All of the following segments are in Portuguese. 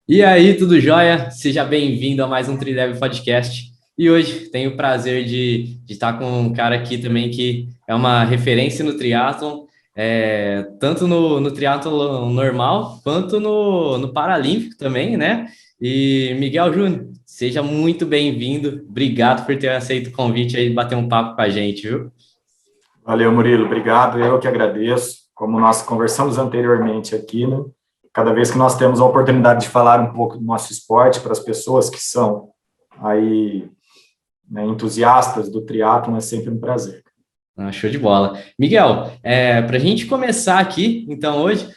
E aí, tudo jóia? Seja bem-vindo a mais um Tridev Podcast. E hoje tenho o prazer de estar com um cara aqui também que é uma referência no triatlon, tanto no triatlon normal quanto no Paralímpico também, né? E Miguel Júnior, seja muito bem-vindo. Obrigado por ter aceito o convite aí de bater um papo com a gente, viu? Valeu, Murilo, obrigado. Eu que agradeço. Como nós conversamos anteriormente aqui, né? Cada vez que nós temos a oportunidade de falar um pouco do nosso esporte para as pessoas que são aí, né, entusiastas do triatlon, é sempre um prazer. Ah, show de bola. Miguel, para a gente começar aqui, então, hoje,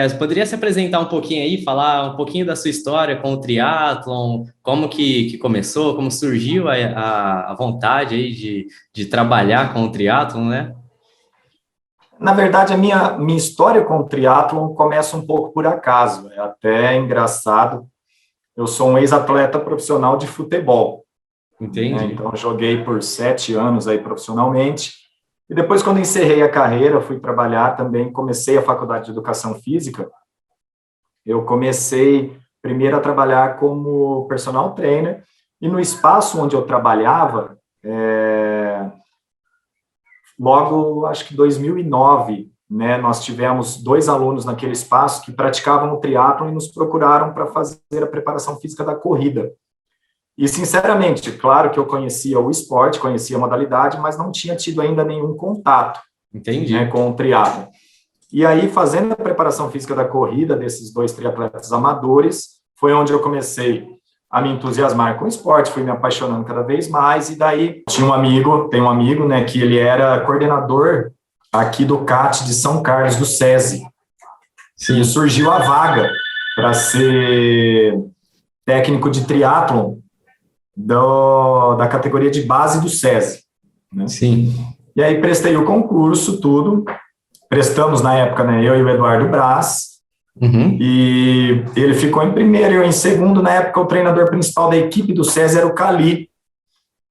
você poderia se apresentar um pouquinho aí, falar um pouquinho da sua história com o triatlon, como que começou, como surgiu a vontade aí de trabalhar com o triatlon, né? Na verdade, a minha história com o triatlon começa um pouco por acaso. É até engraçado. Eu sou um ex-atleta profissional de futebol, né? Entendi. Então, eu joguei por 7 anos aí profissionalmente. E depois, quando encerrei a carreira, fui trabalhar também, comecei a faculdade de Educação Física. Eu comecei primeiro a trabalhar como personal trainer, e no espaço onde eu trabalhava, logo, acho que 2009, né, nós tivemos 2 alunos naquele espaço que praticavam o triatlon e nos procuraram para fazer a preparação física da corrida. E, sinceramente, claro que eu conhecia o esporte, conhecia a modalidade, mas não tinha tido ainda nenhum contato, né, Entendi. com o triatlon. E aí, fazendo a preparação física da corrida desses 2 triatletas amadores, foi onde eu comecei a me entusiasmar com o esporte, fui me apaixonando cada vez mais, e daí tem um amigo, né, que ele era coordenador aqui do CAT de São Carlos, do SESI, e Sim, surgiu a vaga para ser técnico de triatlon da categoria de base do SESI, né? sim. E aí prestei o concurso, tudo, prestamos na época, né, eu e o Eduardo Braz, Uhum. e ele ficou em primeiro e eu em segundo. Na época, o treinador principal da equipe do SESI era o Cali,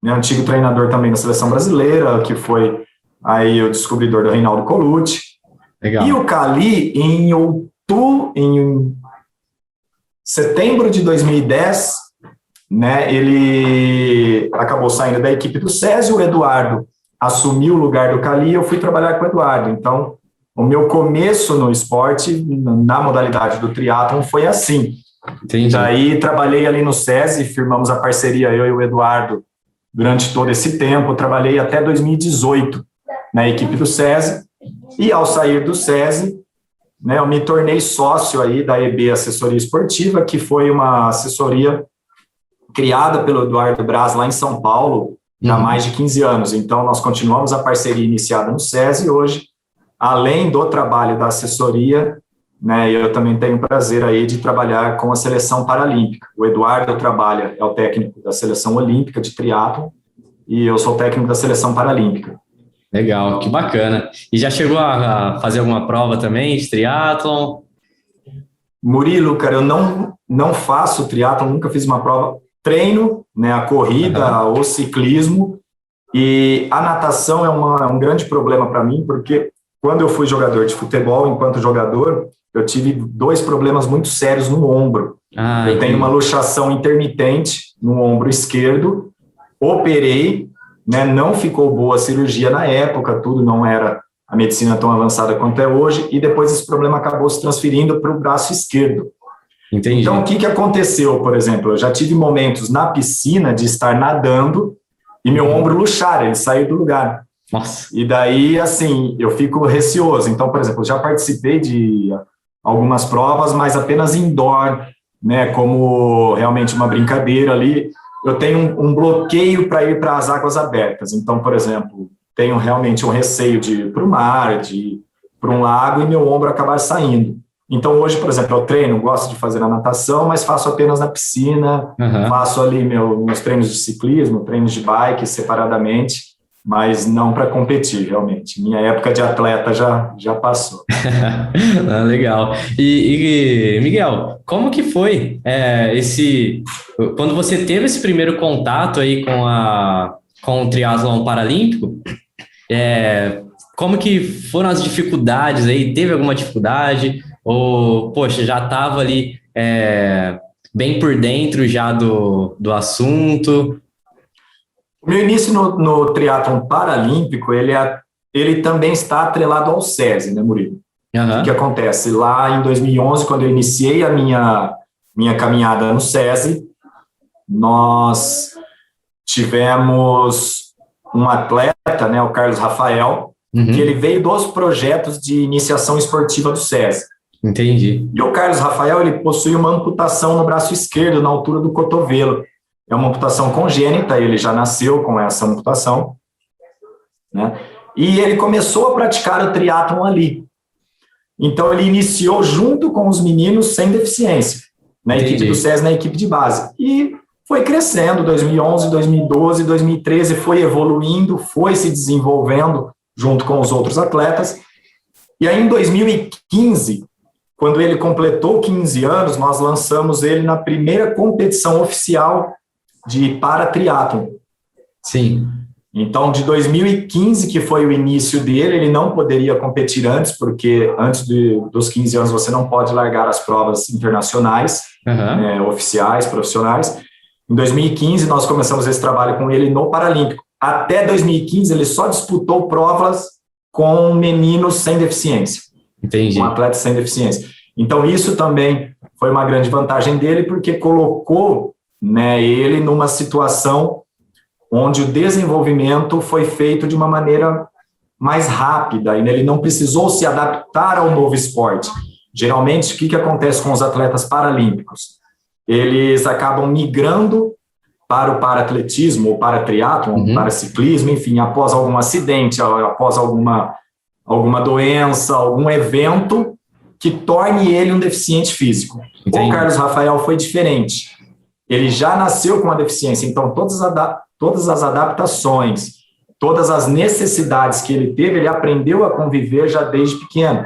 né, antigo treinador também da seleção brasileira, que foi aí o descobridor do Reinaldo Colucci. E o Legal. Cali, em setembro de 2010, né, ele acabou saindo da equipe do SESI, o Eduardo assumiu o lugar do Cali e eu fui trabalhar com o Eduardo. Então, o meu começo no esporte, na modalidade do triatlon, foi assim. E Entendi. daí trabalhei ali no SESI, firmamos a parceria, eu e o Eduardo, durante todo esse tempo. Trabalhei até 2018 na equipe do SESI, e ao sair do SESI, né, eu me tornei sócio aí da EB Assessoria Esportiva, que foi uma assessoria criada pelo Eduardo Braz lá em São Paulo, já há mais Uhum. de 15 anos. Então, nós continuamos a parceria iniciada no SESI hoje, além do trabalho da assessoria, né, eu também tenho o prazer aí de trabalhar com a seleção paralímpica. O Eduardo trabalha, é o técnico da seleção olímpica de triatlo, e eu sou técnico da seleção paralímpica. Legal, que bacana. E já chegou a fazer alguma prova também de triatlon? Murilo, cara, eu não faço triatlo, nunca fiz uma prova. Treino, né, a corrida, Aham. o ciclismo, e a natação é um grande problema para mim, porque quando eu fui jogador de futebol, enquanto jogador, eu tive 2 problemas muito sérios no ombro. Ah, Eu tenho uma entendi. luxação intermitente no ombro esquerdo, operei, né, não ficou boa a cirurgia na época, tudo não era a medicina tão avançada quanto é hoje, e depois esse problema acabou se transferindo para o braço esquerdo. Então, o Entendi. que aconteceu, por exemplo? Eu já tive momentos na piscina de estar nadando e meu ombro Uhum. luxar, ele saiu do lugar. Nossa. E daí, assim, eu fico receoso. Então, por exemplo, eu já participei de algumas provas, mas apenas indoor, né, como realmente uma brincadeira ali. Eu tenho um bloqueio para ir para as águas abertas. Então, por exemplo, tenho realmente um receio de ir para o mar, de ir para um lago e meu ombro acabar saindo. Então, hoje, por exemplo, eu treino, gosto de fazer a natação, mas faço apenas na piscina, Aham. faço ali meus treinos de ciclismo, treinos de bike separadamente, mas não para competir, realmente. Minha época de atleta já passou. Ah, legal. Miguel, como que foi quando você teve esse primeiro contato aí com o triatlon paralímpico? Como que foram as dificuldades aí? Teve alguma dificuldade? Ou, poxa, já estava ali bem por dentro já do assunto? O meu início no triatlon paralímpico, ele também está atrelado ao SESI, né, Murilo? O que acontece? Lá em 2011, quando eu iniciei a minha caminhada no SESI, nós tivemos um atleta, né, o Carlos Rafael, que ele veio dos projetos de iniciação esportiva do SESI. Entendi. E o Carlos Rafael, ele possui uma amputação no braço esquerdo, na altura do cotovelo. É uma amputação congênita, ele já nasceu com essa amputação, né? E ele começou a praticar o triatlon ali. Então, ele iniciou junto com os meninos sem deficiência, na equipe do SESI, na equipe de base. E foi crescendo, 2011, 2012, 2013, foi evoluindo, foi se desenvolvendo junto com os outros atletas. E aí, em 2015, quando ele completou 15 anos, nós lançamos ele na primeira competição oficial de para-triatlon. Sim. Então, de 2015, que foi o início dele, ele não poderia competir antes, porque antes dos 15 anos você não pode largar as provas internacionais, oficiais, profissionais. Em 2015, nós começamos esse trabalho com ele no Paralímpico. Até 2015, ele só disputou provas com meninos sem deficiência. Entendi. Com atletas sem deficiência. Então, isso também foi uma grande vantagem dele, porque colocou, né, ele numa situação onde o desenvolvimento foi feito de uma maneira mais rápida, e ele não precisou se adaptar ao novo esporte. Geralmente, o que acontece com os atletas paralímpicos? Eles acabam migrando para o para-atletismo, ou para-triatlon, para ciclismo, enfim, após algum acidente, após alguma doença, algum evento que torne ele um deficiente físico. Entendi. O Carlos Rafael foi diferente. Ele já nasceu com a deficiência, então todas as adaptações, todas as necessidades que ele teve, ele aprendeu a conviver já desde pequeno.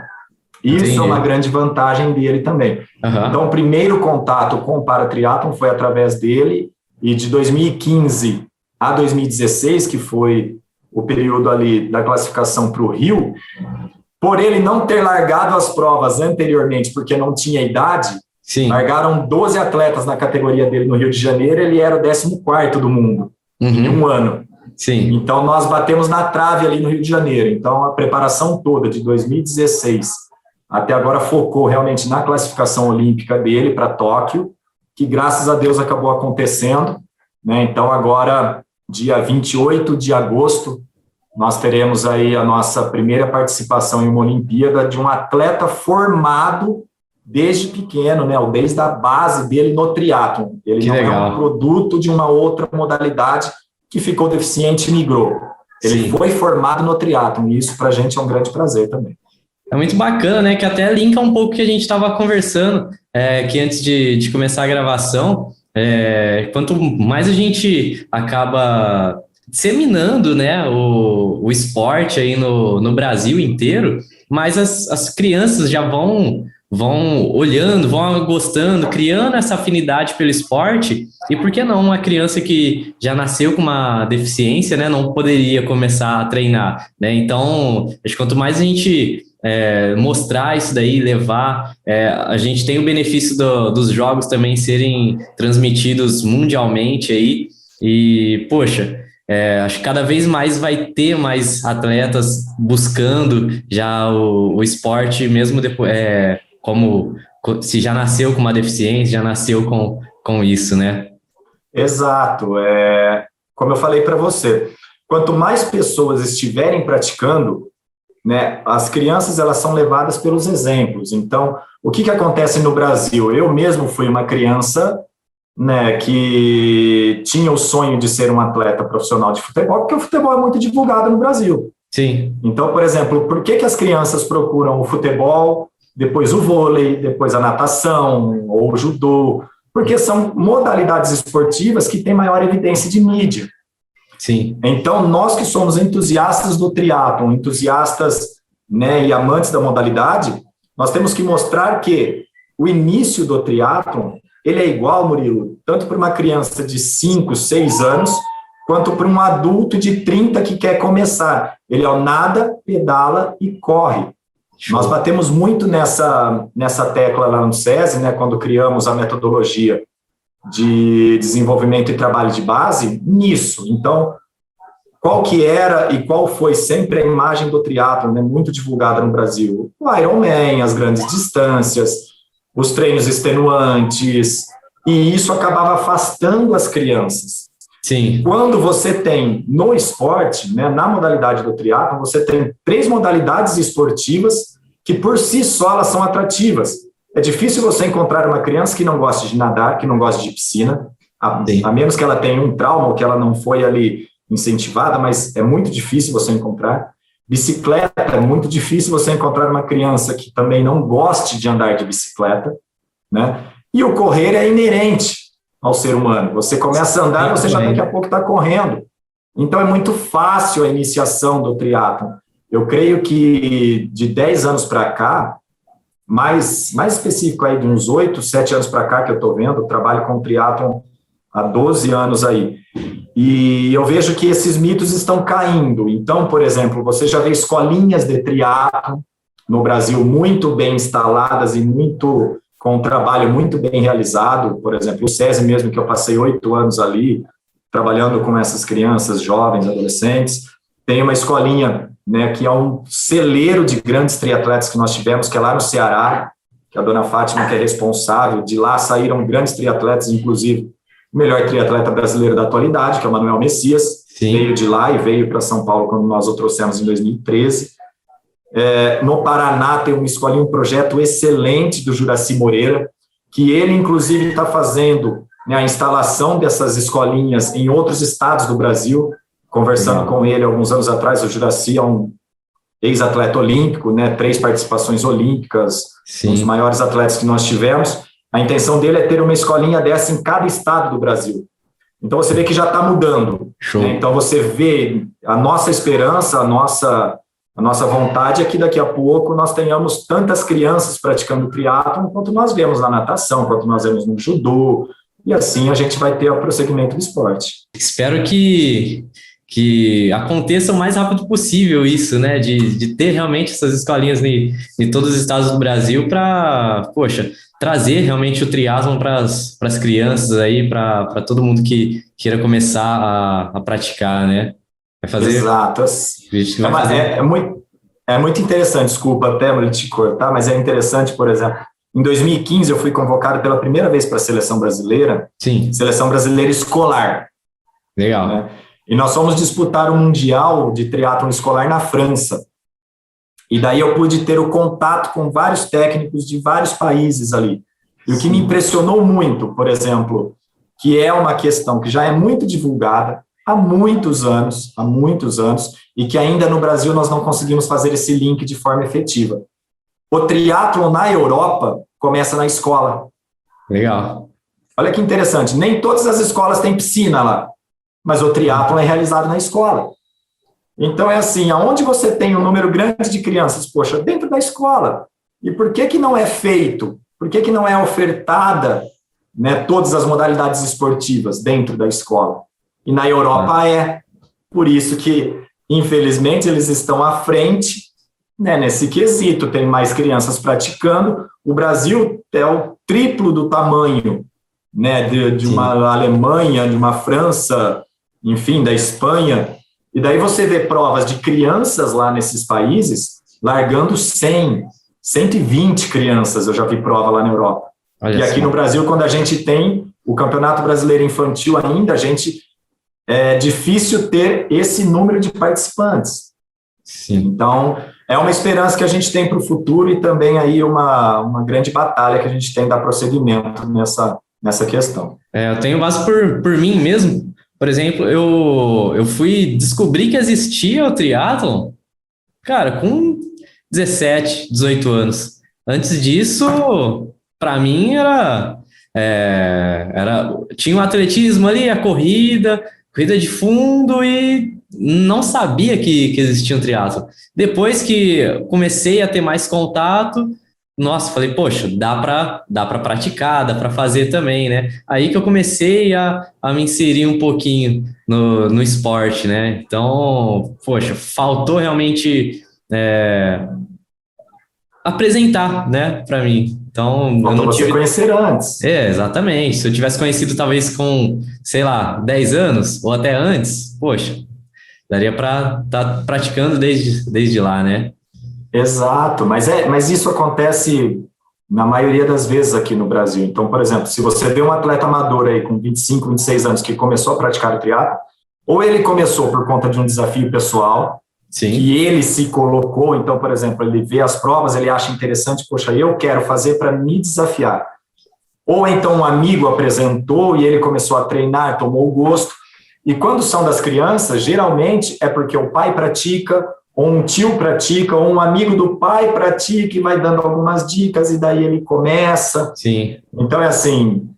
Isso Entendi. É uma grande vantagem dele também. Então, o primeiro contato com o para-triatlon foi através dele, e de 2015 a 2016, que foi o período ali da classificação para o Rio, por ele não ter largado as provas anteriormente, porque não tinha idade, Sim. largaram 12 atletas na categoria dele no Rio de Janeiro, ele era o 14º do mundo, em um ano. Sim. Então, nós batemos na trave ali no Rio de Janeiro. Então, a preparação toda de 2016 até agora focou realmente na classificação olímpica dele para Tóquio, que graças a Deus acabou acontecendo, né? Então, agora, dia 28 de agosto, nós teremos aí a nossa primeira participação em uma Olimpíada de um atleta formado desde pequeno, né? Desde a base dele no triatlon. Ele não é um produto de uma outra modalidade que ficou deficiente e migrou. Ele foi formado no triatlon, e isso para a gente é um grande prazer também. É muito bacana, né? Que até linka um pouco o que a gente estava conversando, que antes de começar a gravação, quanto mais a gente acaba disseminando, né, o esporte aí no Brasil inteiro, mais as crianças já vão olhando, vão gostando, criando essa afinidade pelo esporte. E por que não uma criança que já nasceu com uma deficiência, né, não poderia começar a treinar, né? Então, acho que quanto mais a gente mostrar isso daí, levar, a gente tem o benefício dos jogos também serem transmitidos mundialmente aí, e, poxa, acho que cada vez mais vai ter mais atletas buscando já o esporte, mesmo depois, como se já nasceu com uma deficiência, já nasceu com isso, né? Exato. Como eu falei para você, quanto mais pessoas estiverem praticando, né, as crianças elas são levadas pelos exemplos. Então, o que acontece no Brasil? Eu mesmo fui uma criança, né, que tinha o sonho de ser um atleta profissional de futebol, porque o futebol é muito divulgado no Brasil. Sim. Então, por exemplo, por que as crianças procuram o futebol, depois o vôlei, depois a natação ou o judô? Porque são modalidades esportivas que têm maior evidência de mídia. Sim. Então, nós que somos entusiastas do triatlon, entusiastas, né, e amantes da modalidade, nós temos que mostrar que o início do triatlon, ele é igual, Murilo, tanto para uma criança de 5, 6 anos, quanto para um adulto de 30 que quer começar. Ele nada, pedala e corre. Show. Nós batemos muito nessa tecla lá no SESI, né, quando criamos a metodologia de desenvolvimento e trabalho de base nisso. Então, qual que era e qual foi sempre a imagem do triatlon, né, muito divulgada no Brasil? O Ironman, as grandes distâncias, os treinos extenuantes, e isso acabava afastando as crianças. Sim. Quando você tem no esporte, né, na modalidade do triatlon, você tem 3 modalidades esportivas que por si só elas são atrativas. É difícil você encontrar uma criança que não goste de nadar, que não goste de piscina, a menos que ela tenha um trauma ou que ela não foi ali incentivada, mas é muito difícil você encontrar. Bicicleta, é muito difícil você encontrar uma criança que também não goste de andar de bicicleta, né? E o correr é inerente ao ser humano. Você começa a andar, você já daqui a pouco está correndo. Então é muito fácil a iniciação do triatlon. Eu creio que de 10 anos para cá, mais específico aí de uns 8, 7 anos para cá que eu estou vendo, eu trabalho com triatlon há 12 anos aí. E eu vejo que esses mitos estão caindo. Então, por exemplo, você já vê escolinhas de triatlon no Brasil muito bem instaladas e muito com um trabalho muito bem realizado. Por exemplo, o SESI mesmo, que eu passei 8 anos ali, trabalhando com essas crianças, jovens, adolescentes. Tem uma escolinha, né, que é um celeiro de grandes triatletas que nós tivemos, que é lá no Ceará, que a dona Fátima que é responsável. De lá saíram grandes triatletas, inclusive o melhor triatleta brasileiro da atualidade, que é o Manuel Messias. Sim. Veio de lá e veio para São Paulo quando nós o trouxemos em 2013. No Paraná tem uma escolinha, um projeto excelente do Juraci Moreira, que ele, inclusive, está fazendo, né, a instalação dessas escolinhas em outros estados do Brasil. Conversando com ele alguns anos atrás, o Juraci é um ex-atleta olímpico, né, 3 participações olímpicas, um dos maiores atletas que nós tivemos. A intenção dele é ter uma escolinha dessa em cada estado do Brasil. Então, você vê que já está mudando. Né? Então, você vê a nossa esperança, a nossa vontade é que daqui a pouco nós tenhamos tantas crianças praticando triatlon quanto nós vemos na natação, quanto nós vemos no judô, e assim a gente vai ter o prosseguimento do esporte. Espero que aconteça o mais rápido possível isso, né, de ter realmente essas escolinhas em todos os estados do Brasil para, trazer realmente o triatlon para as crianças aí, para todo mundo que queira começar a praticar, né? Vai fazer... Exato. É muito interessante, desculpa até te cortar, mas é interessante, por exemplo, em 2015 eu fui convocado pela primeira vez para a seleção brasileira, seleção brasileira escolar. Legal. Né? E nós fomos disputar o Mundial de Triatlon Escolar na França. E daí eu pude ter o contato com vários técnicos de vários países ali. E o que me impressionou muito, por exemplo, que é uma questão que já é muito divulgada há muitos anos, e que ainda no Brasil nós não conseguimos fazer esse link de forma efetiva. O triatlon na Europa começa na escola. Legal. Olha que interessante, nem todas as escolas têm piscina lá, mas o triatlon é realizado na escola. Então é assim, aonde você tem um número grande de crianças, dentro da escola. E por que não é feito? Por que não é ofertada, né, todas as modalidades esportivas dentro da escola? E na Europa é. Por isso que, infelizmente, eles estão à frente, né, nesse quesito. Tem mais crianças praticando. O Brasil é o triplo do tamanho, né, de uma Alemanha, de uma França, enfim, da Espanha. E daí você vê provas de crianças lá nesses países largando 100, 120 crianças. Eu já vi prova lá na Europa. E aqui no Brasil, quando a gente tem o Campeonato Brasileiro Infantil ainda, é difícil ter esse número de participantes. Sim. Então, é uma esperança que a gente tem para o futuro e também aí uma grande batalha que a gente tem de dar prosseguimento nessa questão. Eu tenho base por mim mesmo. Por exemplo, eu fui descobrir que existia o triatlon, cara, com 17, 18 anos. Antes disso, para mim, tinha o atletismo ali, a corrida de fundo, e não sabia que existia um triatlon. Depois que comecei a ter mais contato, nossa, falei, poxa, dá para praticar, dá para fazer também, né? Aí que eu comecei a me inserir um pouquinho no esporte, né? Então, poxa, faltou realmente apresentar, né, para mim. Então, eu Falta não você tive... conhecer antes. Exatamente. Se eu tivesse conhecido talvez com, sei lá, 10 anos ou até antes, poxa, daria para estar praticando desde lá, né? Exato, mas isso acontece na maioria das vezes aqui no Brasil. Então, por exemplo, se você vê um atleta amador aí com 25, 26 anos que começou a praticar o triatlo, ou ele começou por conta de um desafio pessoal, Sim. que ele se colocou, então, por exemplo, ele vê as provas, ele acha interessante, poxa, eu quero fazer para me desafiar. Ou então um amigo apresentou e ele começou a treinar, tomou o gosto. E quando são das crianças, geralmente é porque o pai pratica, ou um tio pratica, ou um amigo do pai pratica e vai dando algumas dicas e daí ele começa. Sim. Então é assim,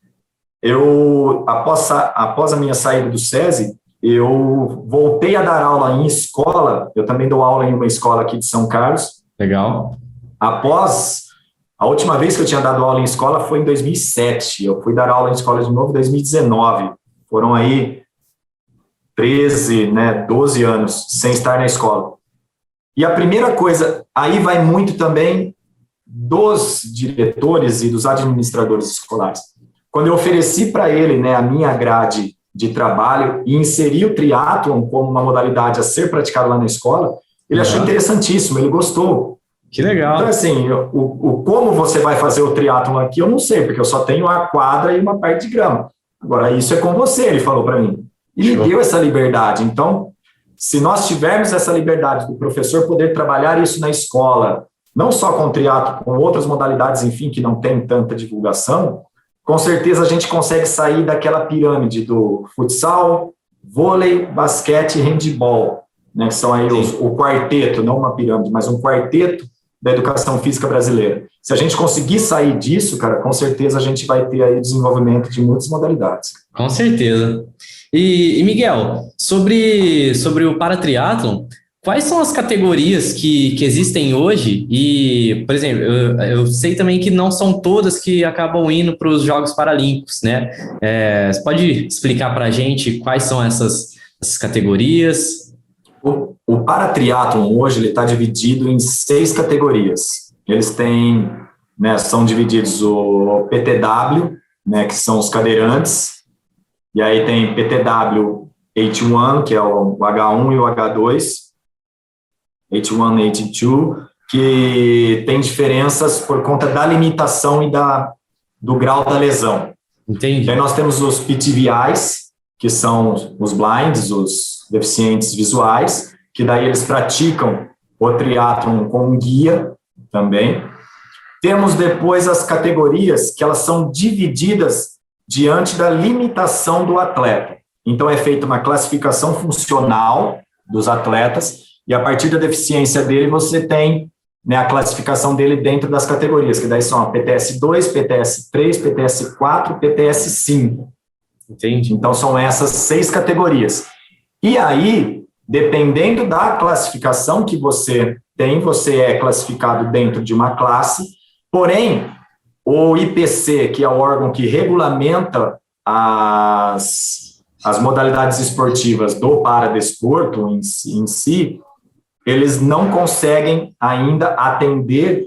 após a minha saída do SESI, eu voltei a dar aula em escola, eu também dou aula em uma escola aqui de São Carlos. Legal. A última vez que eu tinha dado aula em escola foi em 2007, eu fui dar aula em escola de novo em 2019, foram aí 13, 12 anos sem estar na escola. E a primeira coisa, aí vai muito também dos diretores e dos administradores escolares. Quando eu ofereci para ele, a minha grade de trabalho e inseri o triatlon como uma modalidade a ser praticada lá na escola, ele achou interessantíssimo, ele gostou. Que legal. Então, assim, como você vai fazer o triatlon aqui, eu não sei, porque eu só tenho a quadra e uma parte de grama. Agora, isso é com você, ele falou para mim. E me deu essa liberdade. Então, se nós tivermos essa liberdade do professor poder trabalhar isso na escola, não só com triatlo, com outras modalidades, enfim, que não tem tanta divulgação, com certeza a gente consegue sair daquela pirâmide do futsal, vôlei, basquete e handebol, que são aí o quarteto, não uma pirâmide, mas um quarteto da educação física brasileira. Se a gente conseguir sair disso, cara, com certeza a gente vai ter aí o desenvolvimento de muitas modalidades. Com certeza. E Miguel, sobre o paratriatlon, quais são as categorias que existem hoje? E, por exemplo, eu sei também que não são todas que acabam indo para os Jogos Paralímpicos, né? Você pode explicar para a gente quais são essas categorias? O paratriatlon hoje ele está dividido em 6 categorias. Eles têm, são divididos o PTW, que são os cadeirantes, e aí tem PTW H1, que é o H1 e o H2, H1 e H2, que tem diferenças por conta da limitação e do grau da lesão. Entendi. Aí nós temos os PTVIs, que são os blinds, os deficientes visuais, que daí eles praticam o triatlon com um guia também. Temos depois as categorias que elas são divididas diante da limitação do atleta. Então é feita uma classificação funcional dos atletas e a partir da deficiência dele você tem a classificação dele dentro das categorias, que daí são a PTS2, PTS3, PTS4, PTS5. Entendi. Então, são essas 6 categorias. E aí, dependendo da classificação que você tem, você é classificado dentro de uma classe, porém, o IPC, que é o órgão que regulamenta as modalidades esportivas do paradesporto em si, eles não conseguem ainda atender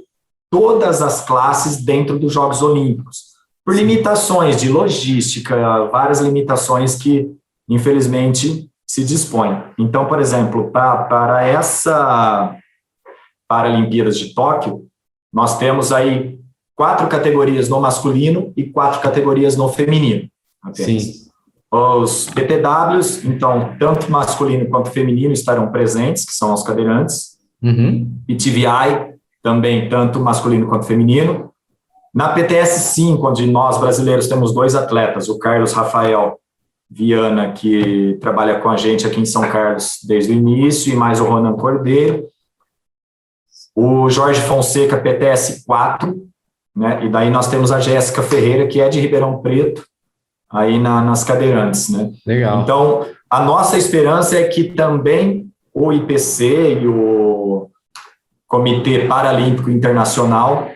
todas as classes dentro dos Jogos Olímpicos, por limitações de logística, várias limitações que, infelizmente, se dispõem. Então, por exemplo, para essa Paralimpíadas de Tóquio, nós temos aí 4 categorias no masculino e 4 categorias no feminino. Apenas. Sim. Os PTWs, então, tanto masculino quanto feminino estarão presentes, que são os cadeirantes. Uhum. PTVI, também, tanto masculino quanto feminino. Na PTS5, onde nós brasileiros temos 2 atletas, o Carlos Rafael Viana, que trabalha com a gente aqui em São Carlos desde o início, e mais o Ronan Cordeiro. O Jorge Fonseca, PTS4, e daí nós temos a Jéssica Ferreira, que é de Ribeirão Preto, aí nas cadeirantes, Legal. Então, a nossa esperança é que também o IPC e o Comitê Paralímpico Internacional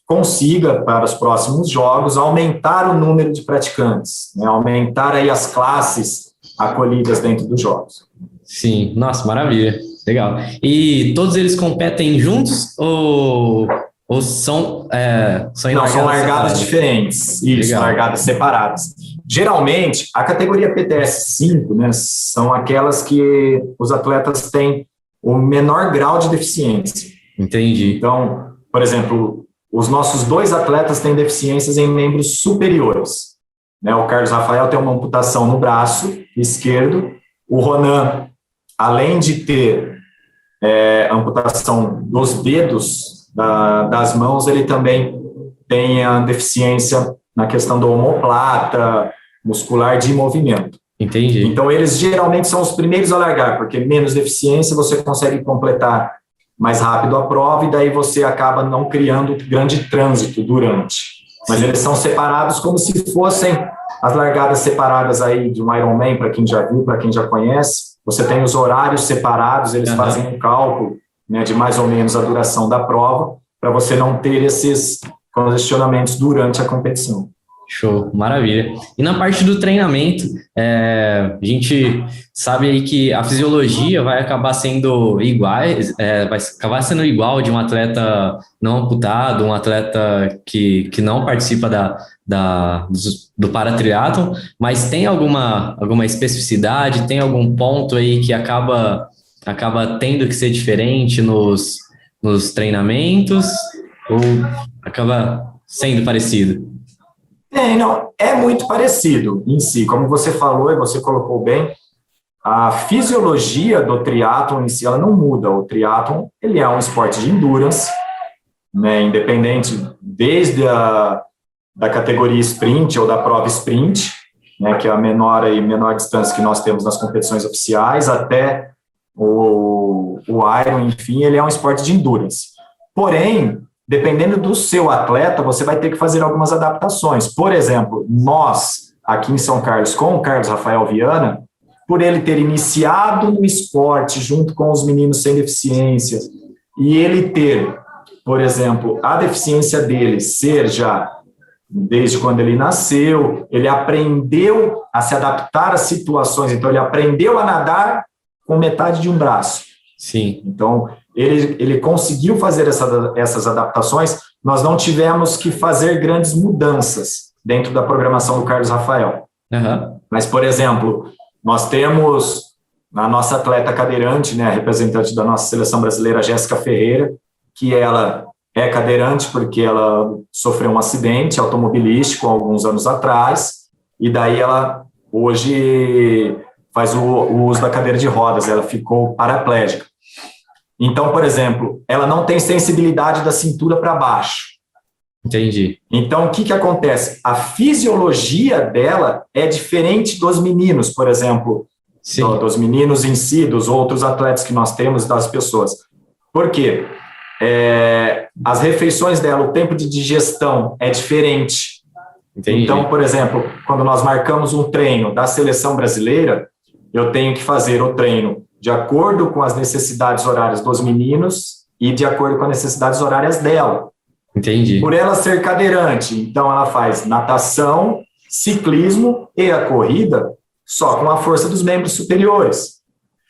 consiga, para os próximos Jogos, aumentar o número de praticantes, aumentar aí as classes acolhidas dentro dos Jogos. Sim, nossa, maravilha, legal. E todos eles competem juntos ou Ou são, são Não, são largadas separadas? diferentes. Isso, Legal. largadas separadas. Geralmente, a categoria PTS 5, né, são aquelas que os atletas têm o menor grau de deficiência. Entendi. Então, por exemplo, os nossos 2 atletas têm deficiências em membros superiores. Né? O Carlos Rafael tem uma amputação no braço esquerdo. O Ronan, além de ter amputação dos dedos das mãos, ele também tem a deficiência na questão do omoplata, muscular de movimento. Entendi. Então, eles geralmente são os primeiros a largar, porque menos deficiência você consegue completar mais rápido a prova e daí você acaba não criando grande trânsito durante. Mas eles são separados como se fossem as largadas separadas aí de um Ironman, para quem já viu, para quem já conhece. Você tem os horários separados, eles fazem um cálculo, né, de mais ou menos a duração da prova, para você não ter esses congestionamentos durante a competição. Show, maravilha. E na parte do treinamento, a gente sabe aí que a fisiologia vai acabar sendo vai acabar sendo igual de um atleta não amputado, um atleta que não participa do paratriatlon, mas tem alguma especificidade, tem algum ponto aí que acaba tendo que ser diferente nos treinamentos, ou acaba sendo parecido? Não, é muito parecido em si, como você falou e você colocou bem, a fisiologia do triatlon em si, ela não muda. O triatlon, ele é um esporte de endurance, né, independente desde da categoria sprint ou da prova sprint, né, que é a menor distância que nós temos nas competições oficiais, até o Iron, enfim, ele é um esporte de endurance. Porém, dependendo do seu atleta, você vai ter que fazer algumas adaptações. Por exemplo, nós, aqui em São Carlos, com o Carlos Rafael Viana, por ele ter iniciado no esporte junto com os meninos sem deficiência, e ele ter, por exemplo, a deficiência dele ser já, desde quando ele nasceu, ele aprendeu a se adaptar às situações, então ele aprendeu a nadar com metade de um braço. Sim. Então, ele conseguiu fazer essas adaptações. Nós não tivemos que fazer grandes mudanças dentro da programação do Carlos Rafael. Uhum. Mas, por exemplo, nós temos a nossa atleta cadeirante, né, a representante da nossa seleção brasileira, Jéssica Ferreira, que ela é cadeirante porque ela sofreu um acidente automobilístico há alguns anos atrás, e daí ela hoje faz o uso da cadeira de rodas, ela ficou paraplégica. Então, por exemplo, ela não tem sensibilidade da cintura para baixo. Entendi. Então, o que acontece? A fisiologia dela é diferente dos meninos, por exemplo, dos meninos em si, dos outros atletas que nós temos, das pessoas. Por quê? As refeições dela, o tempo de digestão é diferente. Entendi. Então, por exemplo, quando nós marcamos um treino da seleção brasileira, eu tenho que fazer o treino de acordo com as necessidades horárias dos meninos e de acordo com as necessidades horárias dela. Entendi. Por ela ser cadeirante, então ela faz natação, ciclismo e a corrida só com a força dos membros superiores.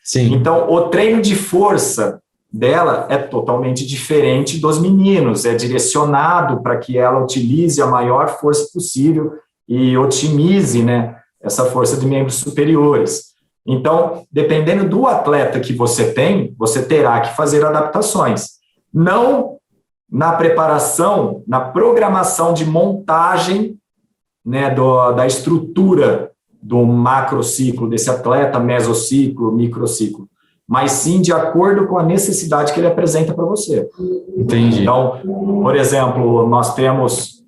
Sim. Então, o treino de força dela é totalmente diferente dos meninos, é direcionado para que ela utilize a maior força possível e otimize, né, essa força de membros superiores. Então, dependendo do atleta que você tem, você terá que fazer adaptações. Não na preparação, na programação de montagem, né, da estrutura do macrociclo desse atleta, mesociclo, microciclo, mas sim de acordo com a necessidade que ele apresenta para você. Entendi. Então, por exemplo, nós temos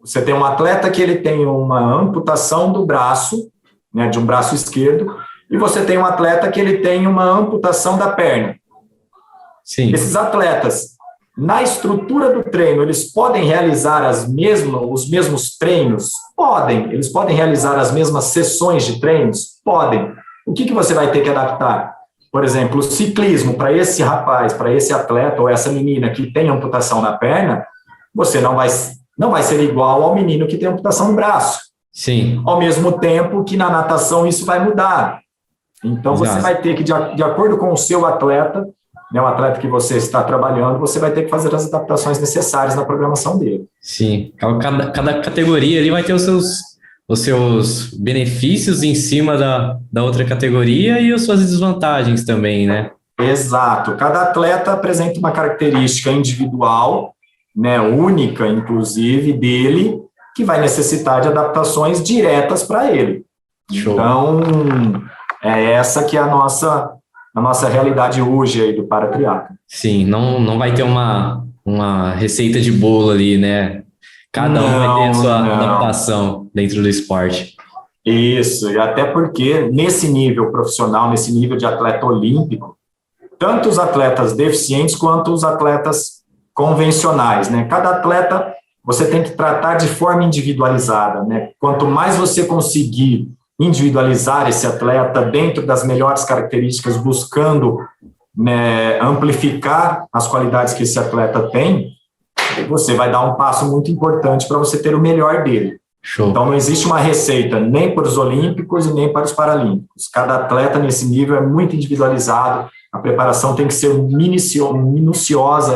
você tem um atleta que ele tem uma amputação do braço, né, de um braço esquerdo, e você tem um atleta que ele tem uma amputação da perna. Sim. Esses atletas, na estrutura do treino, eles podem realizar os mesmos treinos? Podem. Eles podem realizar as mesmas sessões de treinos? Podem. O que você vai ter que adaptar? Por exemplo, o ciclismo, para esse rapaz, para esse atleta ou essa menina que tem amputação na perna, você não vai ser igual ao menino que tem amputação no braço. Sim. Ao mesmo tempo que na natação isso vai mudar. Então, você vai ter que, de acordo com o seu atleta, né, o atleta que você está trabalhando, você vai ter que fazer as adaptações necessárias na programação dele. Sim, cada categoria ali vai ter os seus benefícios em cima da outra categoria e as suas desvantagens também, né? Exato. Cada atleta apresenta uma característica individual, né, única, inclusive, dele, que vai necessitar de adaptações diretas para ele. Show. Então, é essa que é a nossa realidade hoje aí do paratriatlo. Sim, não vai ter uma receita de bolo ali, né? Cada um vai ter a sua adaptação dentro do esporte. Isso, e até porque nesse nível profissional, nesse nível de atleta olímpico, tanto os atletas deficientes quanto os atletas convencionais, né? Cada atleta você tem que tratar de forma individualizada, né? Quanto mais você conseguir individualizar esse atleta dentro das melhores características, buscando, né, amplificar as qualidades que esse atleta tem, você vai dar um passo muito importante para você ter o melhor dele. Show. Então, não existe uma receita nem para os olímpicos e nem para os paralímpicos. Cada atleta nesse nível é muito individualizado, a preparação tem que ser minuciosa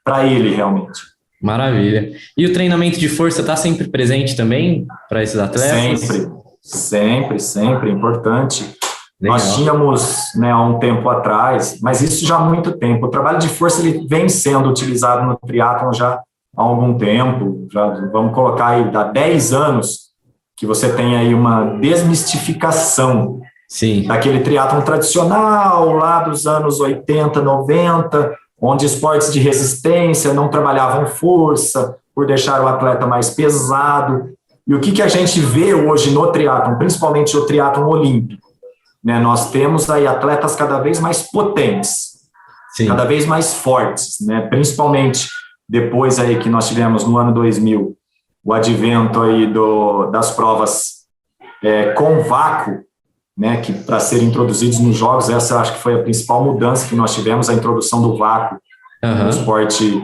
para ele, realmente. Maravilha. E o treinamento de força está sempre presente também para esses atletas? Sempre, importante. Legal. Nós tínhamos, né, há um tempo atrás, mas isso já há muito tempo. O trabalho de força ele vem sendo utilizado no triatlon já há algum tempo. Já vamos colocar aí, há 10 anos, que você tem aí uma desmistificação. Sim. Daquele triatlon tradicional, lá dos anos 80, 90, onde esportes de resistência não trabalhavam força, por deixar o atleta mais pesado. E o que a gente vê hoje no triatlon, principalmente o triatlon olímpico? Né, nós temos aí atletas cada vez mais potentes, sim, cada vez mais fortes, né, principalmente depois aí que nós tivemos no ano 2000 o advento aí das provas com vácuo, né, que para serem introduzidos nos jogos, essa acho que foi a principal mudança que nós tivemos, a introdução do vácuo no esporte,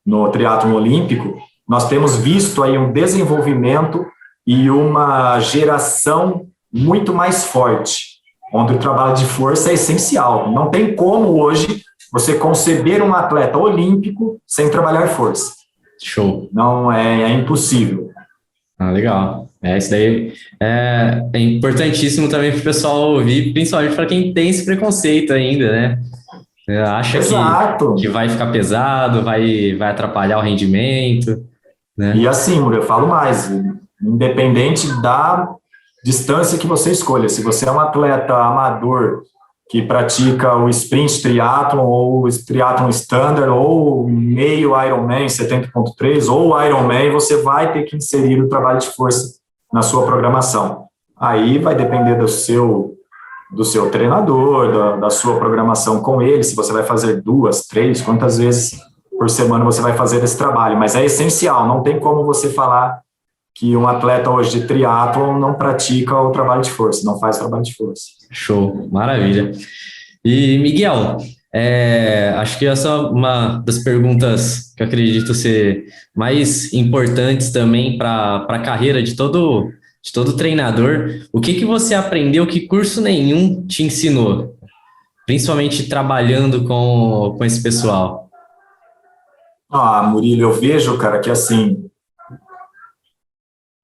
no triatlon olímpico. Nós temos visto aí um desenvolvimento e uma geração muito mais forte, onde o trabalho de força é essencial. Não tem como hoje você conceber um atleta olímpico sem trabalhar força. Show. Não, é impossível. Ah, legal. Isso daí é importantíssimo também para o pessoal ouvir, principalmente para quem tem esse preconceito ainda, né? Acha que vai ficar pesado, vai atrapalhar o rendimento, né? E assim, eu falo mais, independente da distância que você escolha, se você é um atleta amador que pratica o sprint triathlon ou o triathlon standard ou meio Ironman 70.3 ou Ironman, você vai ter que inserir o trabalho de força na sua programação. Aí vai depender do seu treinador, da sua programação com ele, se você vai fazer 2, 3, quantas vezes por semana você vai fazer esse trabalho, mas é essencial, não tem como você falar que um atleta hoje de triatlon não pratica o trabalho de força, não faz trabalho de força. Show, maravilha. E, Miguel, acho que essa é uma das perguntas que eu acredito ser mais importantes também para a carreira de todo treinador. O que você aprendeu que curso nenhum te ensinou? Principalmente trabalhando com esse pessoal. Murilo, eu vejo, cara, que assim,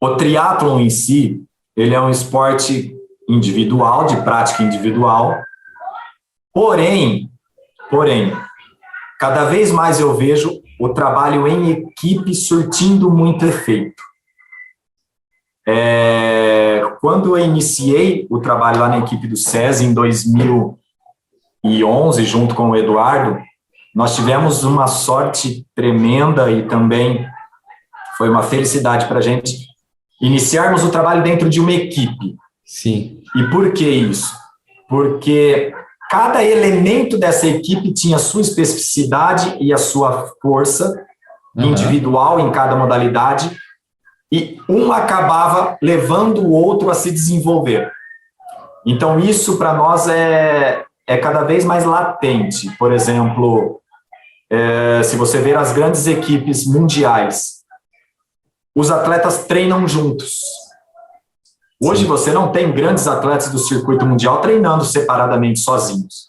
o triatlon em si, ele é um esporte individual, de prática individual, porém, cada vez mais eu vejo o trabalho em equipe surtindo muito efeito. Quando eu iniciei o trabalho lá na equipe do SESI em 2011, junto com o Eduardo, nós tivemos uma sorte tremenda e também foi uma felicidade para a gente iniciarmos o trabalho dentro de uma equipe. Sim. E por que isso? Porque cada elemento dessa equipe tinha a sua especificidade e a sua força individual em cada modalidade, e um acabava levando o outro a se desenvolver. Então, isso para nós é cada vez mais latente. Por exemplo, se você ver as grandes equipes mundiais, os atletas treinam juntos. Hoje você não tem grandes atletas do circuito mundial treinando separadamente sozinhos.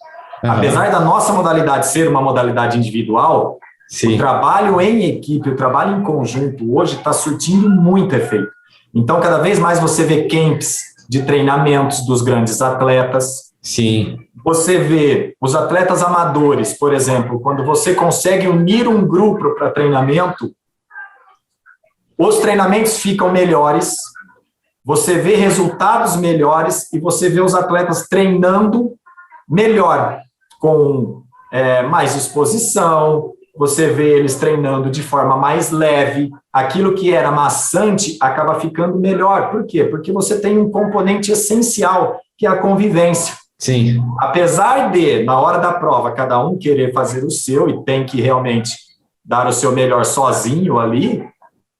Apesar da nossa modalidade ser uma modalidade individual, sim, o trabalho em equipe, o trabalho em conjunto hoje está surtindo muito efeito. Então, cada vez mais você vê camps de treinamentos dos grandes atletas. Sim. Você vê os atletas amadores, por exemplo, quando você consegue unir um grupo para treinamento, os treinamentos ficam melhores, você vê resultados melhores e você vê os atletas treinando melhor, com mais disposição, você vê eles treinando de forma mais leve, aquilo que era maçante acaba ficando melhor. Por quê? Porque você tem um componente essencial, que é a convivência. Sim. Apesar de, na hora da prova, cada um querer fazer o seu e tem que realmente dar o seu melhor sozinho ali,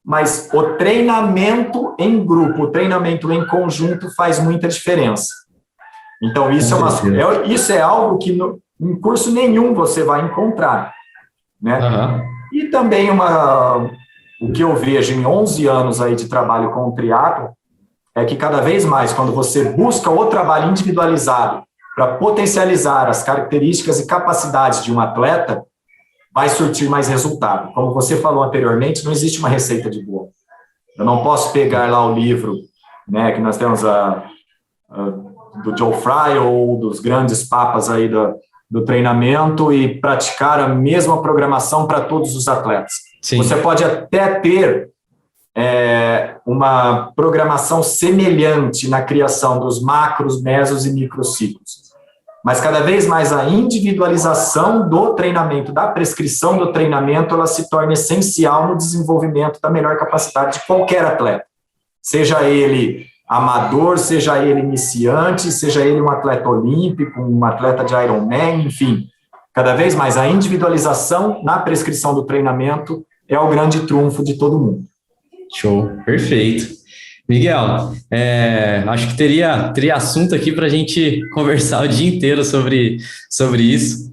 mas o treinamento em grupo, o treinamento em conjunto faz muita diferença. Então, isso é algo que em curso nenhum você vai encontrar, né? E também o que eu vejo em 11 anos aí de trabalho com o triatlo é que cada vez mais, quando você busca o trabalho individualizado para potencializar as características e capacidades de um atleta, vai surtir mais resultado. Como você falou anteriormente, não existe uma receita de bolo. Eu não posso pegar lá o livro, né, que nós temos do Joe Fry ou dos grandes papas aí do treinamento e praticar a mesma programação para todos os atletas. Sim. Você pode até ter uma programação semelhante na criação dos macros, mesos e microciclos. Mas cada vez mais a individualização do treinamento, da prescrição do treinamento, ela se torna essencial no desenvolvimento da melhor capacidade de qualquer atleta. Seja ele amador, seja ele iniciante, seja ele um atleta olímpico, um atleta de Ironman, enfim. Cada vez mais a individualização na prescrição do treinamento é o grande trunfo de todo mundo. Show, perfeito. Miguel, acho que teria assunto aqui para a gente conversar o dia inteiro sobre isso.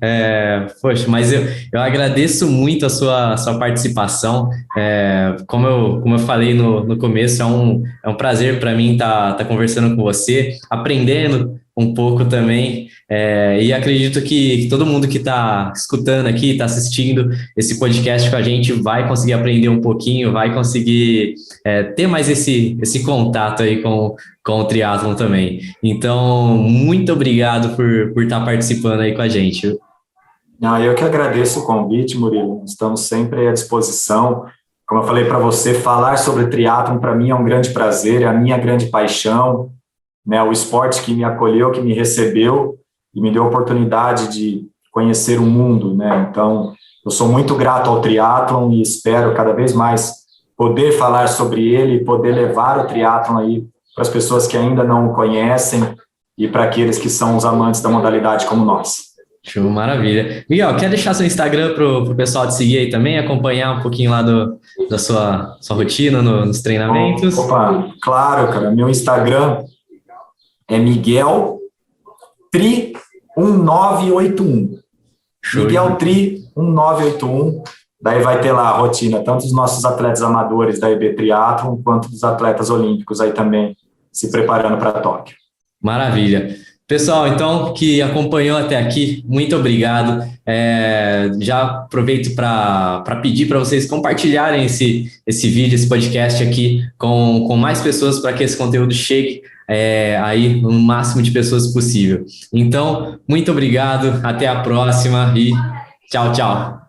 Poxa, mas eu agradeço muito a sua participação. Como eu falei no começo, é um prazer para mim estar conversando com você, aprendendo um pouco também, e acredito que todo mundo que está escutando aqui, está assistindo esse podcast com a gente vai conseguir aprender um pouquinho, vai conseguir ter mais esse contato aí com o triatlon também. Então, muito obrigado por estar participando aí com a gente. Eu que agradeço o convite, Murilo. Estamos sempre à disposição. Como eu falei para você, falar sobre triatlon para mim é um grande prazer, é a minha grande paixão, né? O esporte que me acolheu, que me recebeu e me deu a oportunidade de conhecer o mundo, né? Então, eu sou muito grato ao triatlon e espero cada vez mais poder falar sobre ele e poder levar o triatlon aí para as pessoas que ainda não o conhecem e para aqueles que são os amantes da modalidade como nós. Show, maravilha. Miguel, quer deixar seu Instagram para o pessoal te seguir aí também, acompanhar um pouquinho lá da sua rotina nos treinamentos? Opa, claro, cara. Meu Instagram é Miguel Tri 1981. Show. Miguel Tri 1981. Daí vai ter lá a rotina, tanto dos nossos atletas amadores da EB Triathlon, quanto dos atletas olímpicos aí também se preparando para Tóquio. Maravilha. Pessoal, então, que acompanhou até aqui, muito obrigado. Já aproveito para pedir para vocês compartilharem esse vídeo, esse podcast aqui com mais pessoas para que esse conteúdo chegue aí no máximo de pessoas possível. Então, muito obrigado, até a próxima e tchau, tchau.